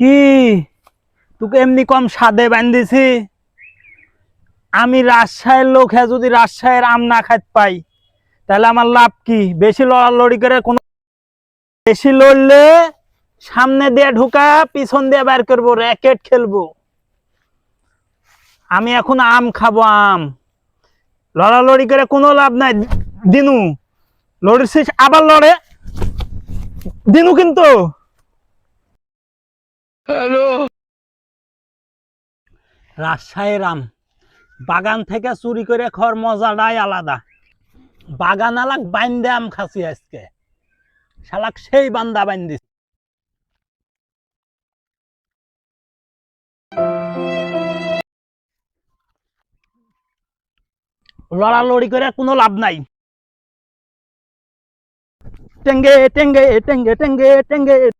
কি তোকে এমনি কম স্বাদে বান্ধিছি? আমি রাজশাহীর লোক হ্যাঁ, যদি রাজশাহীর আম না খাইতে পাই তাহলে আমার লাভ কি? বেশি লড়ালড়ি করে কোনো, বেশি লড়লে সামনে দিয়ে ঢুকা পিছন দিয়ে বের করবো, র্যাকেট খেলবো। আমি এখন আম খাবো, আম। লড়ালড়ি করে কোনো লাভ নাই। দিনু লড়েছিস, আবার লড়ে দিনু কিন্তু। রাজশাহীর আম বাগান থেকে চুরি করে খাওয়ার মজাটাই আলাদা। বাগান আলাক বাইন্দে আম খাসি আজকে, শালাক সেই বান্দা বাইন্দিস। লড়ালড়ি করে কোনো লাভ নাই। টেঙ্গে টেঙ্গে টেঙ্গে টেঙ্গে টেঙ্গে